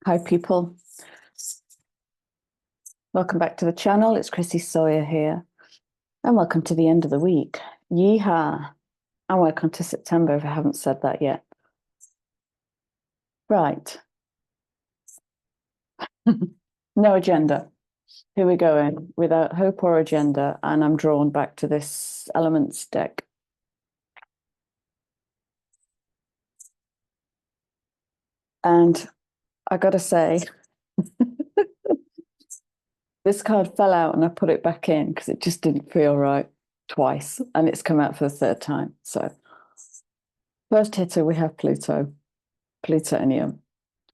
Hi people, welcome back to the channel. It's Chrissy Sawyer here, and welcome to the end of the week. Yeehaw, and welcome to September if I haven't said that yet. Right, no agenda. Here we go in without hope or agenda, and I'm drawn back to this elements deck. And I gotta say, this card fell out and I put it back in because it just didn't feel right twice, and it's come out for the third time. So first hitter, we have Pluto, plutonium.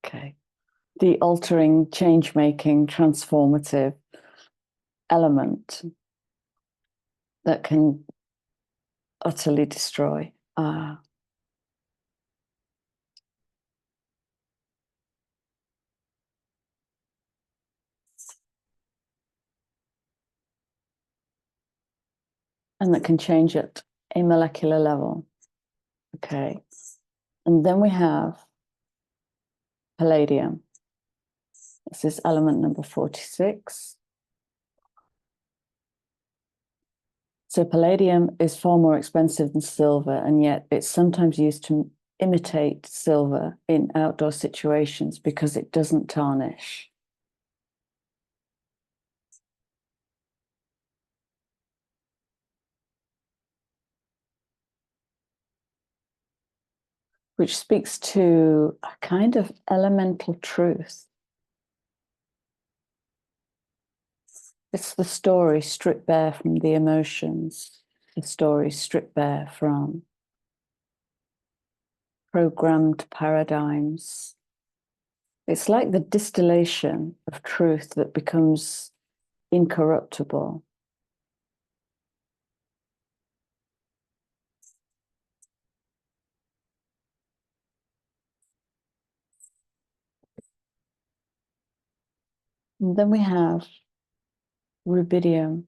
Okay. The altering, change-making, transformative element that can utterly destroy. And that can change at a molecular level. Okay. And then we have palladium. This is element number 46. So palladium is far more expensive than silver, and yet it's sometimes used to imitate silver in outdoor situations because it doesn't tarnish. Which speaks to a kind of elemental truth. It's the story stripped bare from the emotions, the story stripped bare from programmed paradigms. It's like the distillation of truth that becomes incorruptible. And then we have rubidium.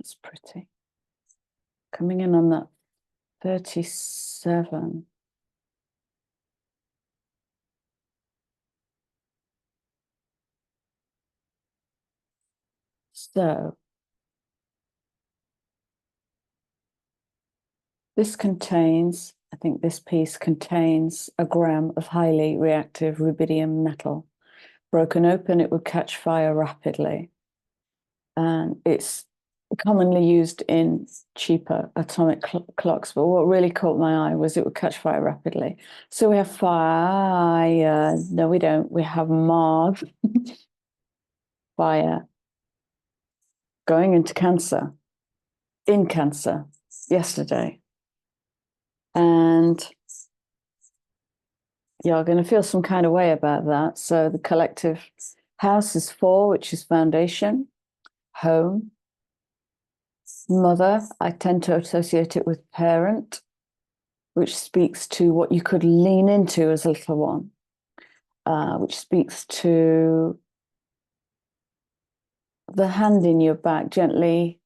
That's pretty. Coming in on that 37. So this contains, I think this piece contains a gram of highly reactive rubidium metal. Broken open, it would catch fire rapidly. And it's commonly used in cheaper atomic clocks. But what really caught my eye was it would catch fire rapidly. So we have fire. No, we don't. We have Mars, fire, going into Cancer, in Cancer yesterday. And you're going to feel some kind of way about that. So the collective house is 4, which is foundation, home, mother. I tend to associate it with parent, which speaks to what you could lean into as a little one, which speaks to the hand in your back gently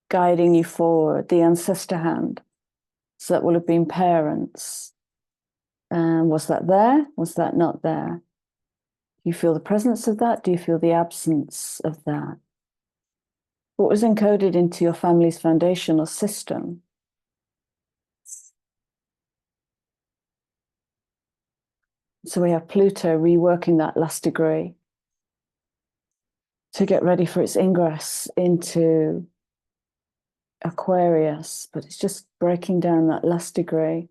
guiding you forward, the ancestor hand. So that will have been parents. And was that there? Was that not there? Do you feel the presence of that? Do you feel the absence of that? What was encoded into your family's foundational system? So we have Pluto reworking that last degree to get ready for its ingress into Aquarius, but it's just breaking down that last degree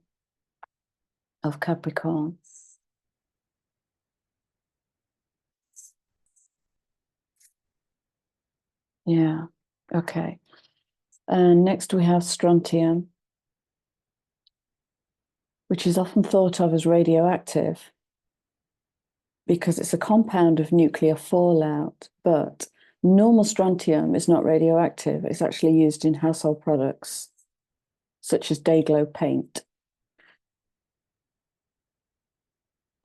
of Capricorn. Yeah, okay. And next we have strontium, which is often thought of as radioactive because it's a compound of nuclear fallout, but normal strontium is not radioactive. It's actually used in household products, such as Dayglow paint.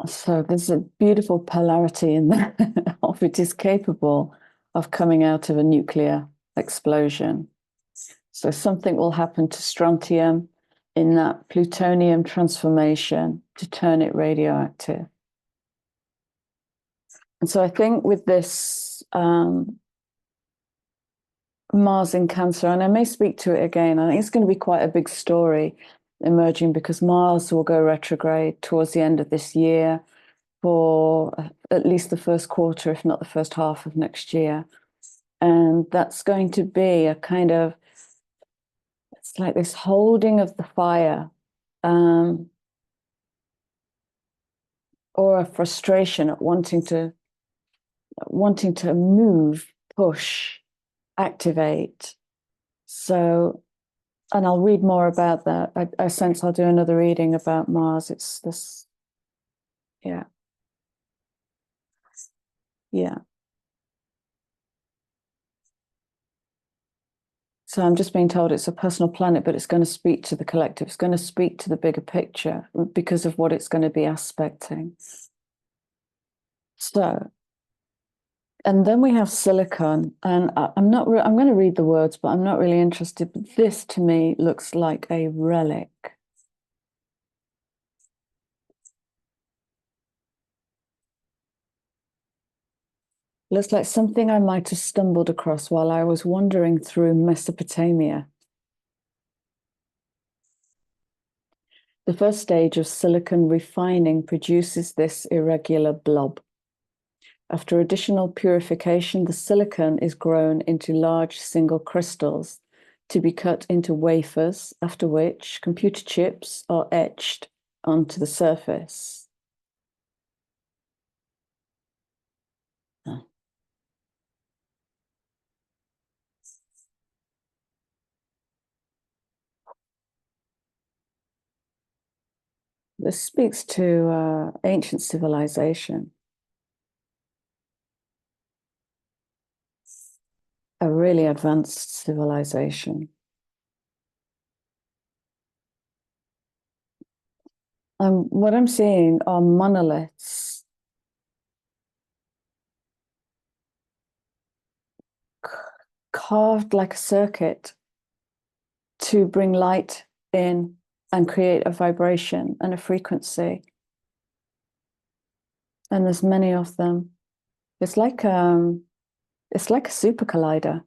So there's a beautiful polarity in there of it is capable of coming out of a nuclear explosion. So something will happen to strontium in that plutonium transformation to turn it radioactive. And so I think with this Mars in Cancer, and I may speak to it again, I think it's going to be quite a big story emerging because Mars will go retrograde towards the end of this year for at least the first quarter, if not the first half of next year. And that's going to be a kind of, it's like this holding of the fire, or a frustration at wanting to move, push, activate. So, and I'll read more about that. I sense I'll do another reading about Mars. It's this, yeah, yeah. So I'm just being told it's a personal planet, but it's going to speak to the collective. It's going to speak to the bigger picture because of what it's going to be aspecting. So, and then we have silicon, and I'm going to read the words, but I'm not really interested. But this to me looks like a relic. Looks like something I might have stumbled across while I was wandering through Mesopotamia. The first stage of silicon refining produces this irregular blob. After additional purification, the silicon is grown into large single crystals to be cut into wafers, after which computer chips are etched onto the surface. This speaks to ancient civilization, a really advanced civilization. What I'm seeing are monoliths carved like a circuit to bring light in and create a vibration and a frequency. And there's many of them. It's like a super collider.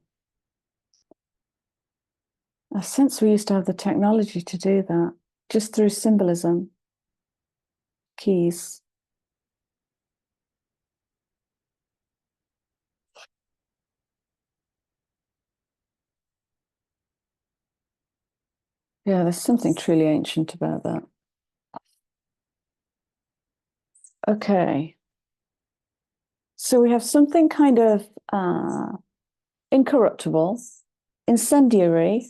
I sense we used to have the technology to do that just through symbolism, keys. Yeah, there's something truly ancient about that. Okay. So we have something kind of incorruptible, incendiary,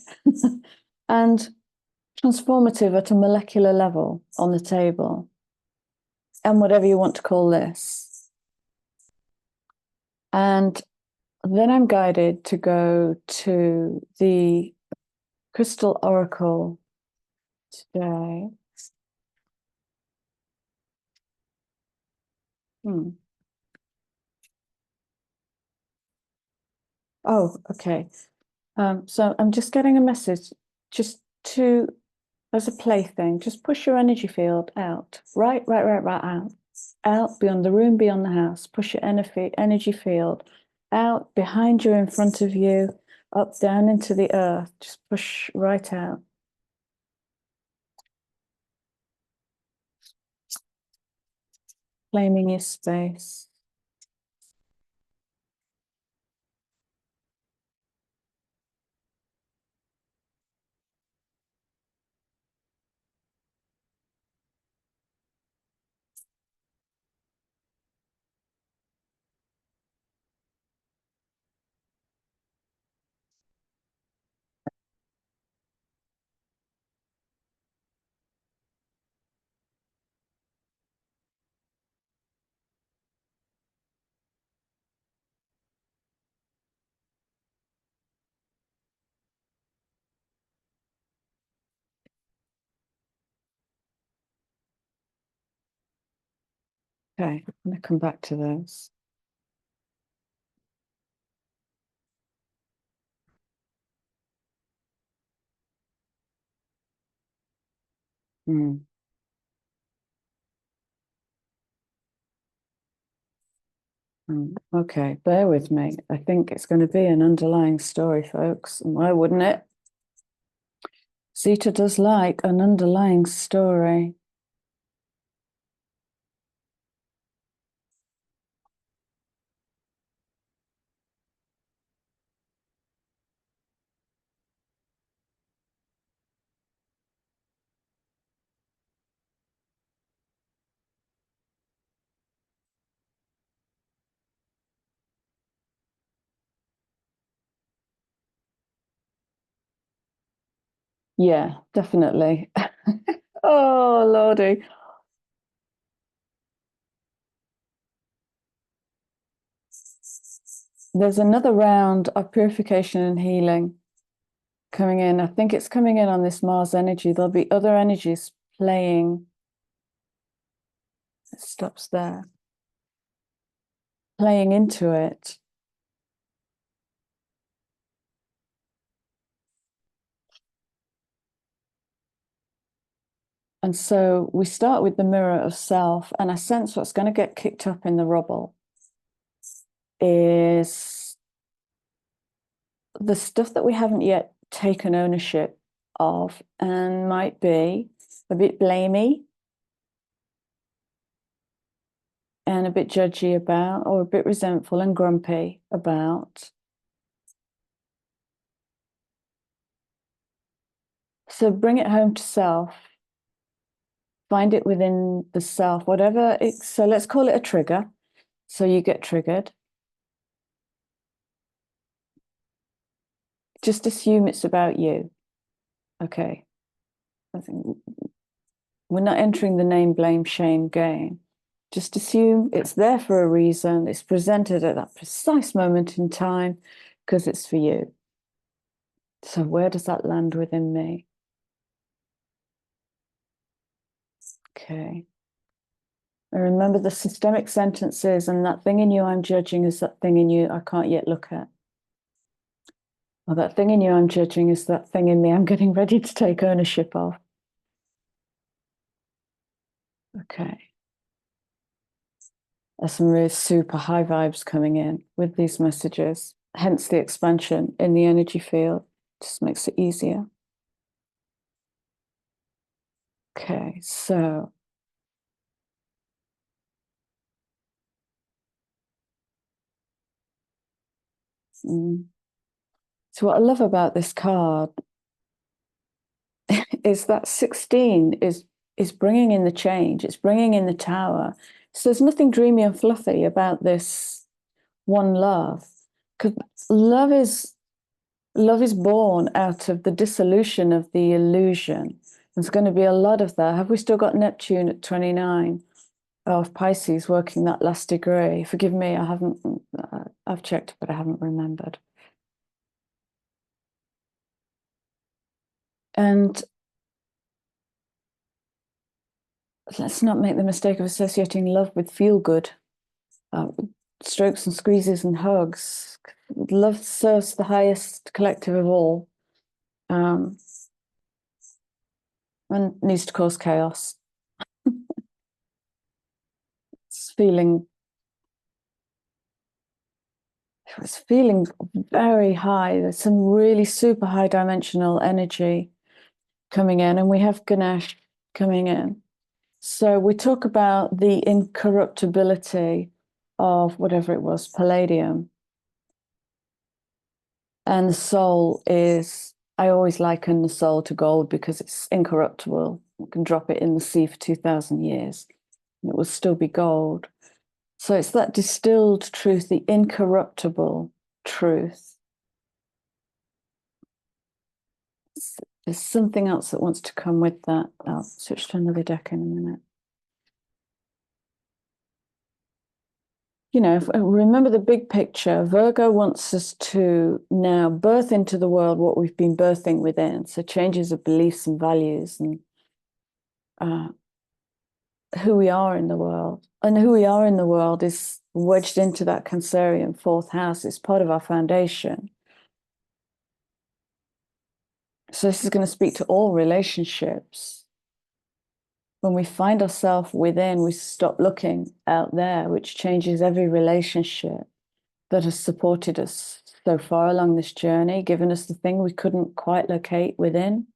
and transformative at a molecular level on the table, and whatever you want to call this. And then I'm guided to go to the Crystal Oracle today. Oh, okay. So I'm just getting a message just to, as a plaything, just push your energy field out, right out. Out beyond the room, beyond the house. Push your energy field out behind you, in front of you, up, down into the earth. Just push right out. Claiming your space. Okay, I'm going to come back to those. Mm. Okay, bear with me. I think it's going to be an underlying story, folks. And why wouldn't it? Zeta does like an underlying story. Yeah, definitely. Oh, Lordy. There's another round of purification and healing coming in. I think it's coming in on this Mars energy. There'll be other energies playing. It stops there. Playing into it. And so we start with the mirror of self, and I sense what's going to get kicked up in the rubble is the stuff that we haven't yet taken ownership of and might be a bit blamey and a bit judgy about, or a bit resentful and grumpy about. So bring it home to self. Find it within the self, whatever it's. So let's call it a trigger. So you get triggered. Just assume it's about you. Okay. I think we're not entering the name, blame, shame game. Just assume it's there for a reason. It's presented at that precise moment in time because it's for you. So where does that land within me? Okay. I remember the systemic sentences, and that thing in you I'm judging is that thing in you I can't yet look at. Or that thing in you I'm judging is that thing in me I'm getting ready to take ownership of. Okay. There's some really super high vibes coming in with these messages, hence the expansion in the energy field. Just makes it easier. Okay, so so what I love about this card is that 16 is bringing in the change. It's bringing in the tower. So there's nothing dreamy and fluffy about this one love, because love is born out of the dissolution of the illusion. There's going to be a lot of that. Have we still got Neptune at 29 of Pisces working that last degree? Forgive me, I haven't. I've checked, but I haven't remembered. And let's not make the mistake of associating love with feel good, strokes and squeezes and hugs. Love serves the highest collective of all, and needs to cause chaos. It's feeling very high. There's some really super high dimensional energy coming in, and we have Ganesh coming in. So we talk about the incorruptibility of whatever it was, palladium. And the soul is, I always liken the soul to gold because it's incorruptible. You can drop it in the sea for 2,000 years and it will still be gold. So it's that distilled truth, the incorruptible truth. There's something else that wants to come with that. I'll switch to another deck in a minute. You know, remember the big picture. Virgo wants us to now birth into the world what we've been birthing within. So changes of beliefs and values and who we are in the world. And who we are in the world is wedged into that Cancerian fourth house. It's part of our foundation. So this is going to speak to all relationships. When we find ourselves within, we stop looking out there, which changes every relationship that has supported us so far along this journey, given us the thing we couldn't quite locate within.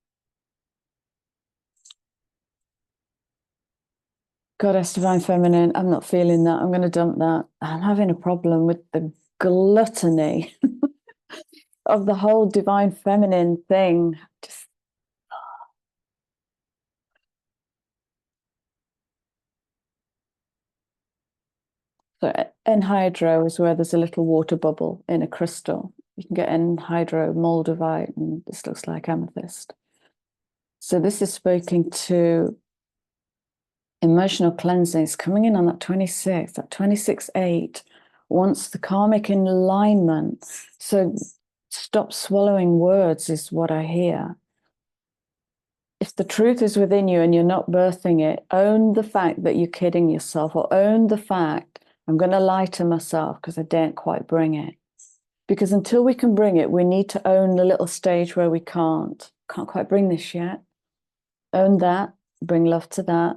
Goddess, Divine Feminine, I'm not feeling that. I'm going to dump that. I'm having a problem with the gluttony of the whole Divine Feminine thing. Just so anhydro is where there's a little water bubble in a crystal. You can get anhydro moldavite, and this looks like amethyst. So this is speaking to emotional cleansing. It's coming in on that 26, that 26-8 wants the karmic in alignment. So stop swallowing words is what I hear. If the truth is within you and you're not birthing it, own the fact that you're kidding yourself, or own the fact, I'm going to lie to myself because I didn't quite bring it. Because until we can bring it, we need to own the little stage where we can't quite bring this yet. Own that, bring love to that,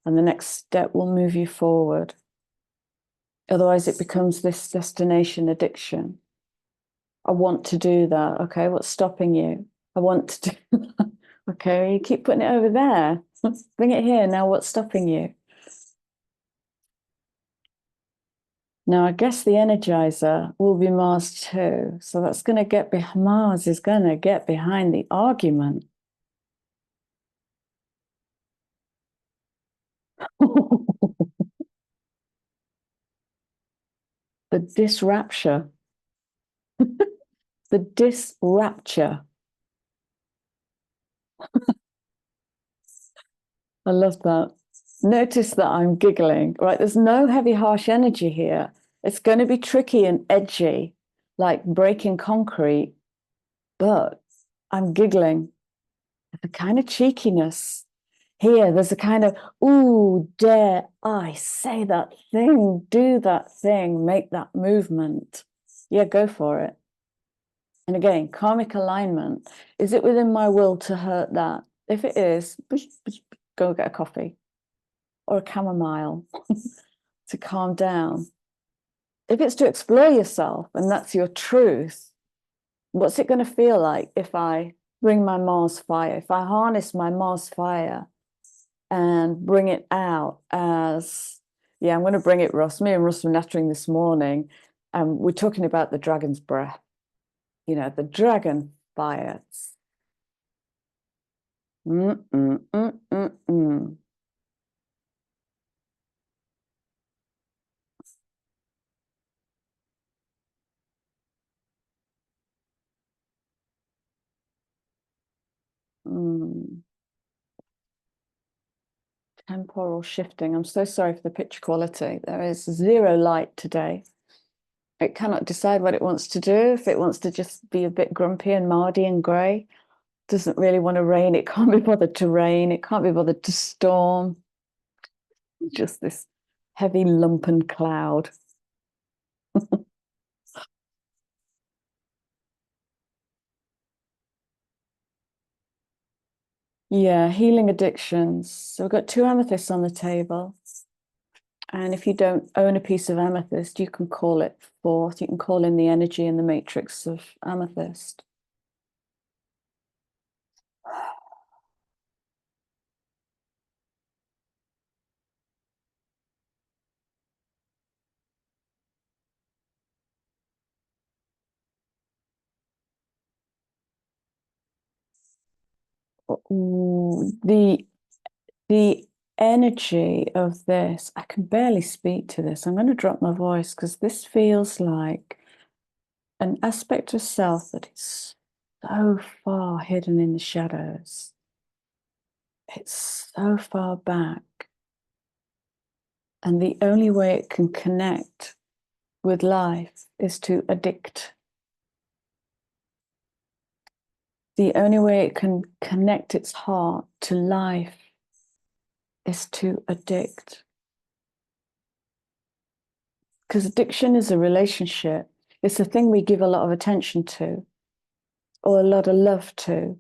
and the next step will move you forward. Otherwise, it becomes this destination addiction. I want to do that. Okay, what's stopping you? I want to do that. Okay, you keep putting it over there. Bring it here. Now, what's stopping you? Now, I guess the energizer will be Mars too. So that's going to get behind, Mars is going to get behind the argument. The disrapture. The disrapture. I love that. Notice that I'm giggling, right? There's no heavy, harsh energy here. It's going to be tricky and edgy, like breaking concrete, but I'm giggling. The kind of cheekiness here. There's a kind of, ooh, dare I say that thing, do that thing, make that movement. Yeah, go for it. And again, karmic alignment. Is it within my will to hurt that? If it is, go get a coffee or a chamomile to calm down. If it's to explore yourself and that's your truth, what's it going to feel like if I bring my Mars fire, if I harness my Mars fire and bring it out as, yeah, I'm going to bring it, Ross. Me and Ross were nattering this morning. We're talking about the dragon's breath, you know, the dragon fire. Mm, mm, mm, mm, mm. Mm. Temporal shifting. I'm so sorry for the picture quality. There is zero light today. It cannot decide what it wants to do. If it wants to just be a bit grumpy and mardy and grey, doesn't really want to rain. It can't be bothered to rain. It can't be bothered to storm. Just this heavy lumpen cloud. Yeah, healing addictions. So we've got 2 amethysts on the table. And if you don't own a piece of amethyst, you can call it forth. You can call in the energy and the matrix of amethyst. The energy of this, I can barely speak to this. I'm going to drop my voice because this feels like an aspect of self that is so far hidden in the shadows. It's so far back. And the only way it can connect with life is to addict. The only way it can connect its heart to life is to addict. Because addiction is a relationship. It's a thing we give a lot of attention to or a lot of love to.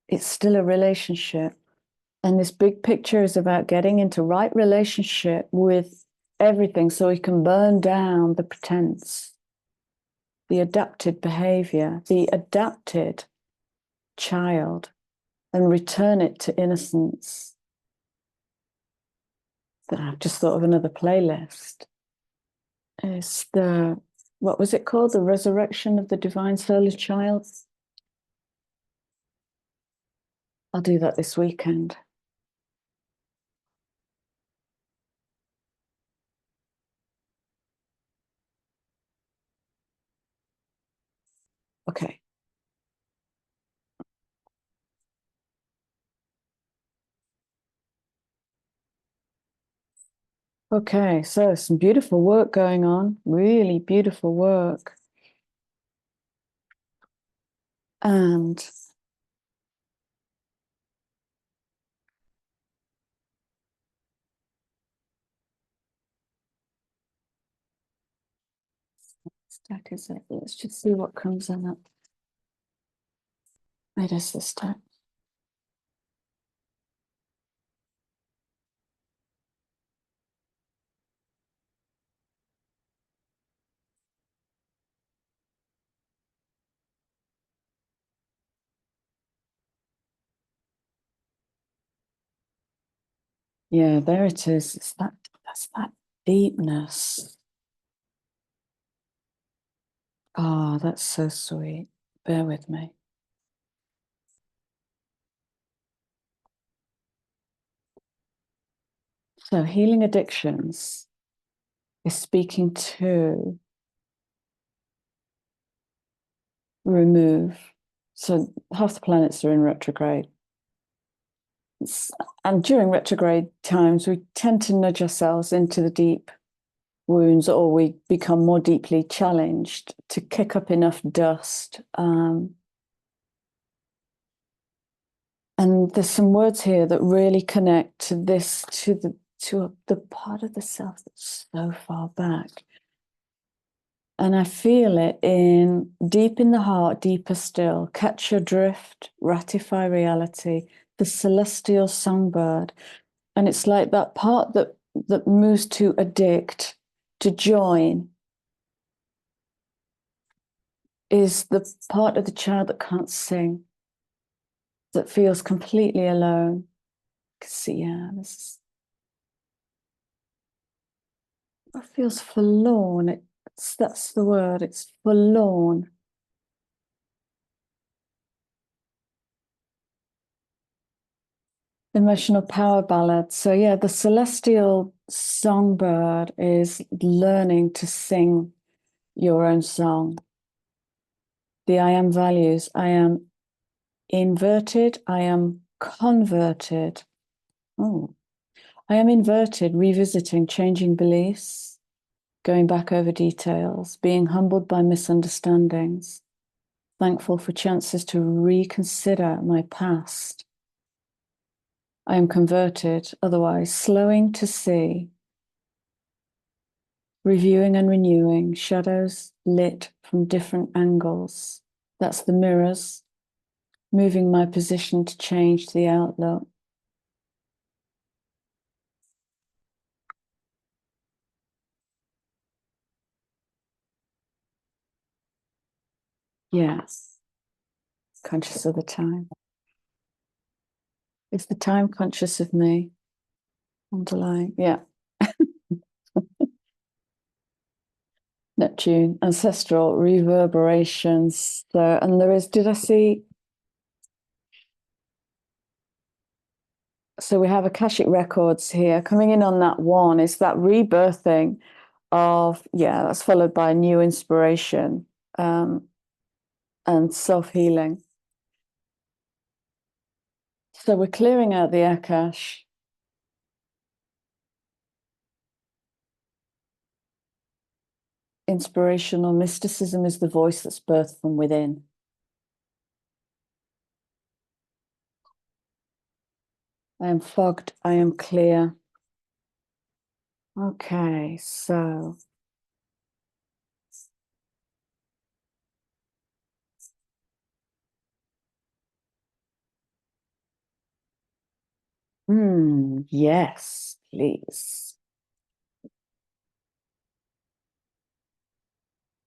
It's still a relationship. And this big picture is about getting into right relationship with everything so we can burn down the pretense, the adapted behavior, the adapted child, and return it to innocence. I've just thought of another playlist. It's what was it called? The Resurrection of the Divine Solar Child. I'll do that this weekend. Okay. Okay, so some beautiful work going on, really beautiful work. And stack is it? Let's just see what comes in it. It is this stack. Yeah, there it is. That's that deepness. Oh, that's so sweet. Bear with me. So healing addictions is speaking to remove. So half the planets are in retrograde. And during retrograde times, we tend to nudge ourselves into the deep wounds, or we become more deeply challenged to kick up enough dust. And there's some words here that really connect to this, to the part of the self that's so far back. And I feel it in deep in the heart, deeper still. Catch your drift, ratify reality, the celestial songbird. And it's like that part that moves to addict, to join, is the part of the child that can't sing, that feels completely alone. See, yeah, it feels forlorn. That's the word. It's forlorn. Emotional power ballad. So yeah, the celestial songbird is learning to sing your own song. The I am values. I am inverted. I am converted. Oh, I am inverted, revisiting, changing beliefs, going back over details, being humbled by misunderstandings, thankful for chances to reconsider my past. I am converted, otherwise, slowing to see, reviewing and renewing, shadows lit from different angles. That's the mirrors, moving my position to change the outlook. Yes, conscious of the time. Is the time conscious of me? Underlying, yeah. Neptune, ancestral reverberations. So, and there is, did I see? So we have Akashic records here. Coming in on that one is that rebirthing of, yeah, that's followed by new inspiration and self-healing. So we're clearing out the Akash. Inspirational mysticism is the voice that's birthed from within. I am fogged, I am clear. Okay, so Yes, please.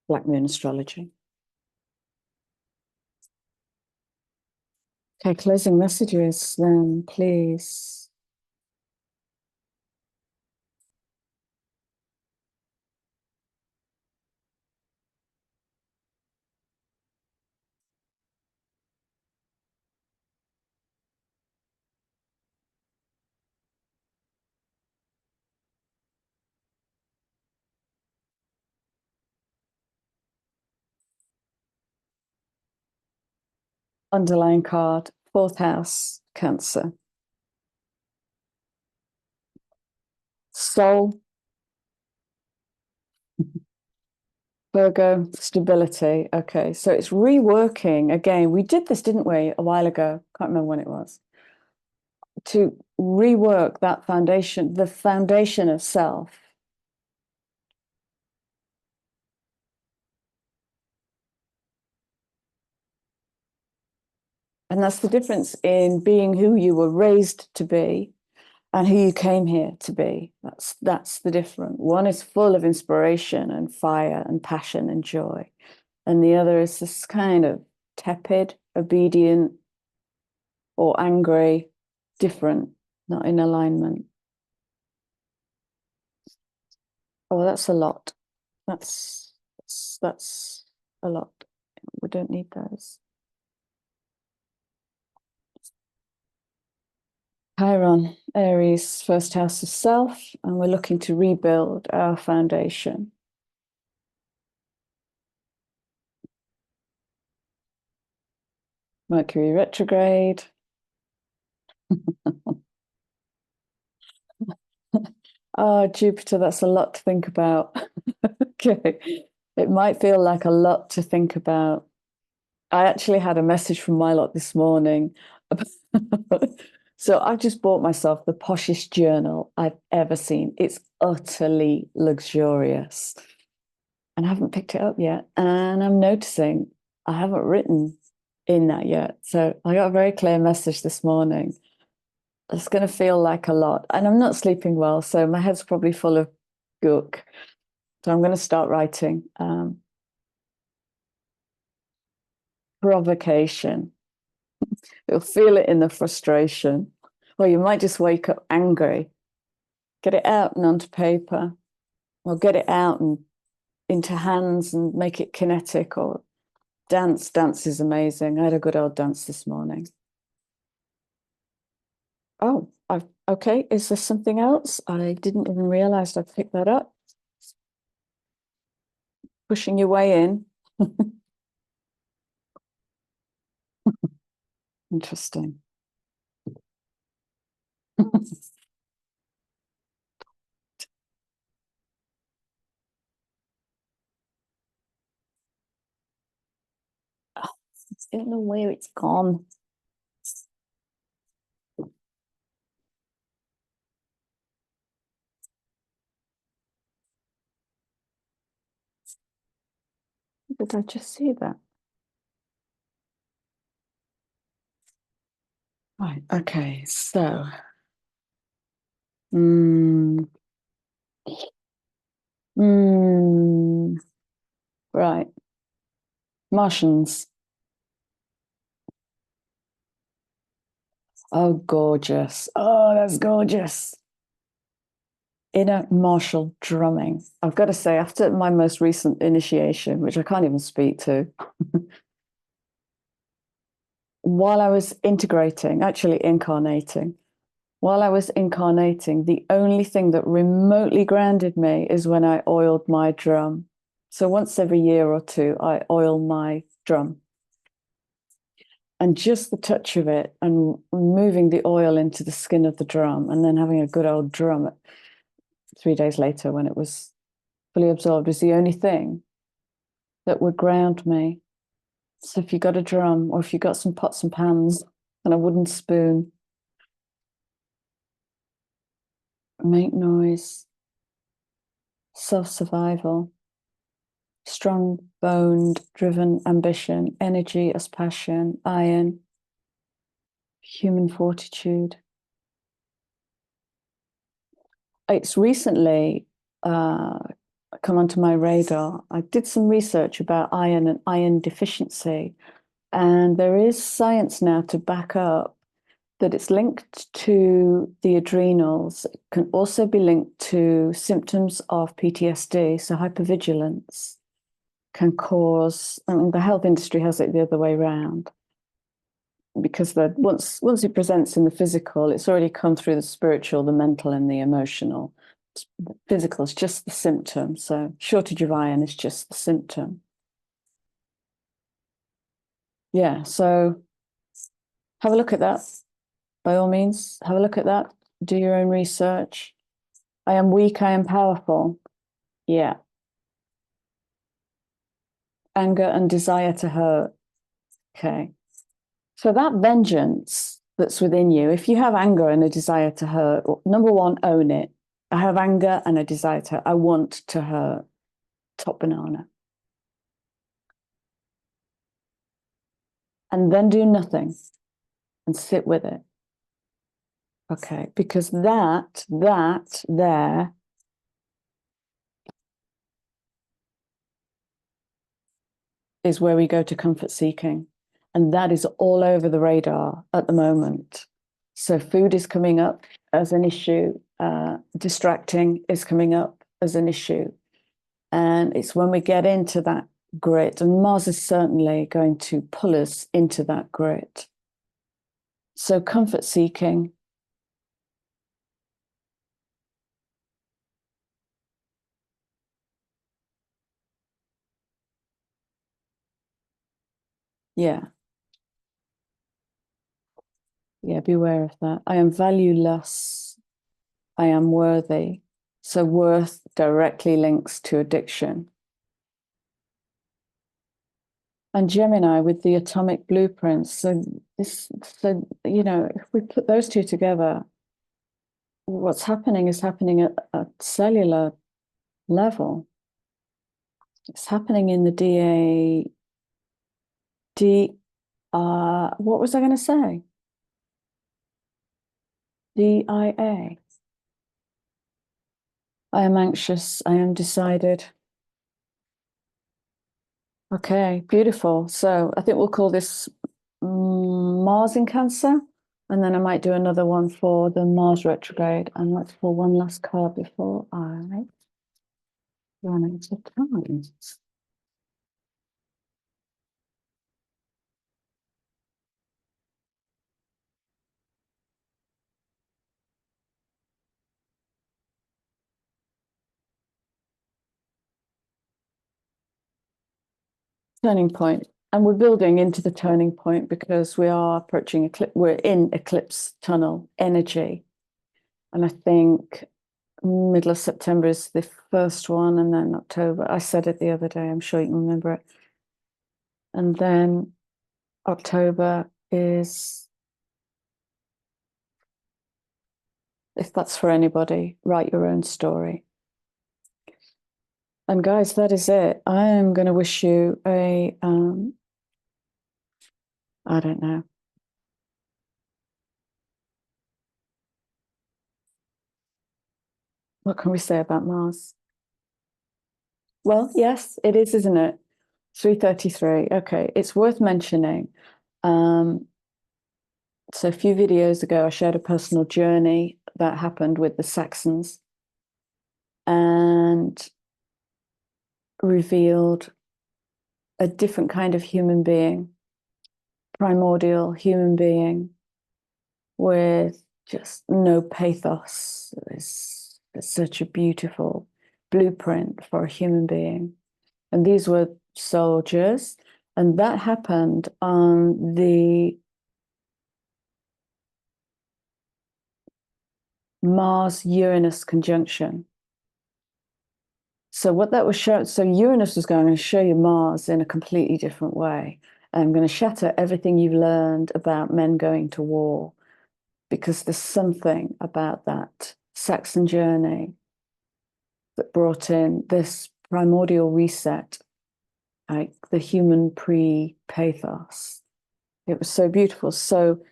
Black Moon astrology. Okay, closing messages then, please. Underlying card, fourth house, Cancer. Soul, Virgo, stability. Okay, so it's reworking again. We did this, didn't we, a while ago? Can't remember when it was. To rework that foundation, the foundation of self. And that's the difference in being who you were raised to be and who you came here to be. That's the difference. One is full of inspiration and fire and passion and joy. And the other is this kind of tepid, obedient, or angry, different, not in alignment. Oh, that's a lot. That's a lot. We don't need those. Chiron, Aries, first house of self, and we're looking to rebuild our foundation. Mercury retrograde. Oh, Jupiter, that's a lot to think about. Okay. It might feel like a lot to think about. I actually had a message from my lot this morning. So I just bought myself the poshest journal I've ever seen. It's utterly luxurious. And I haven't picked it up yet. And I'm noticing I haven't written in that yet. So I got a very clear message this morning. It's going to feel like a lot. And I'm not sleeping well, so my head's probably full of gook. So I'm going to start writing. Provocation. You'll feel it in the frustration. Or you might just wake up angry. Get it out and onto paper. Or get it out and into hands and make it kinetic. Or dance. Dance is amazing. I had a good old dance this morning. Oh, okay. Is there something else? I didn't even realize I'd picked that up. Pushing your way in. Interesting. I don't know where it's gone. Did I just see that? Right, okay, so mm, mm, right. Martians. Oh, gorgeous. Oh, that's gorgeous. Inner martial drumming. I've got to say, after my most recent initiation, which I can't even speak to, while I was integrating, actually incarnating, while I was incarnating, the only thing that remotely grounded me is when I oiled my drum. So once every year or two, I oil my drum. And just the touch of it and moving the oil into the skin of the drum and then having a good old drum 3 days later when it was fully absorbed was the only thing that would ground me. So if you got a drum or if you got some pots and pans and a wooden spoon, make noise, self-survival, strong-boned, driven ambition, energy as passion, iron, human fortitude. it's recently come onto my radar. I did some research about iron and iron deficiency, and there is science now to back up that it's linked to the adrenals. It can also be linked to symptoms of PTSD. So hypervigilance can cause, I mean, the health industry has it the other way around, because once it presents in the physical, it's already come through the spiritual, the mental, and the emotional. The physical is just the symptom. So shortage of iron is just the symptom. Yeah, so have a look at that. By all means, have a look at that. Do your own research. I am weak, I am powerful. Yeah. Anger and desire to hurt. Okay. So that vengeance that's within you, if you have anger and a desire to hurt, number one, own it. I have anger and a desire to hurt. I want to hurt. Top banana. And then do nothing and sit with it. Okay, because that there is where we go to comfort seeking. And that is all over the radar at the moment. So food is coming up as an issue. Distracting is coming up as an issue. And it's when we get into that grit, and Mars is certainly going to pull us into that grit. So comfort seeking. Yeah. Yeah, beware of that. I am valueless. I am worthy. So worth directly links to addiction. And Gemini with the atomic blueprints. So you know, if we put those two together, what's happening is happening at a cellular level. It's happening in the what was I going to say? DIA. I am anxious. I am decided. Okay, beautiful. So I think we'll call this Mars in Cancer. And then I might do another one for the Mars retrograde. And let's pull one last card before I run out of time. Turning point. And we're building into the turning point because we are approaching eclipse. We're in eclipse tunnel energy. And I think middle of September is the first one, and then October. I said it the other day. I'm sure you can remember it. And then October is, if that's for anybody, write your own story. And guys, that is it. I am going to wish you a, I don't know. What can we say about Mars? Well, yes, it is, isn't it? 333. Okay, it's worth mentioning. So a few videos ago, I shared a personal journey that happened with the Saxons and revealed a different kind of human being, primordial human being with just no pathos. It's such a beautiful blueprint for a human being. And these were soldiers, and that happened on the Mars-Uranus conjunction. So what that was showing, so Uranus was going to show you Mars in a completely different way. I'm going to shatter everything you've learned about men going to war, because there's something about that Saxon journey that brought in this primordial reset, like the human pre-pathos. It was so beautiful. So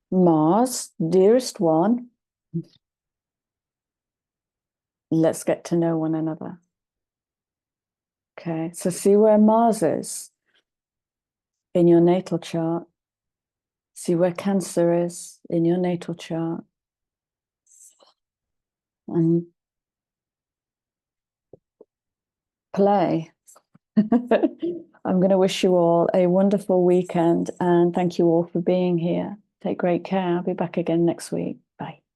Mars, dearest one, let's get to know one another. Okay, so see where Mars is in your natal chart. See where Cancer is in your natal chart. And play. I'm going to wish you all a wonderful weekend and thank you all for being here. Take great care. I'll be back again next week.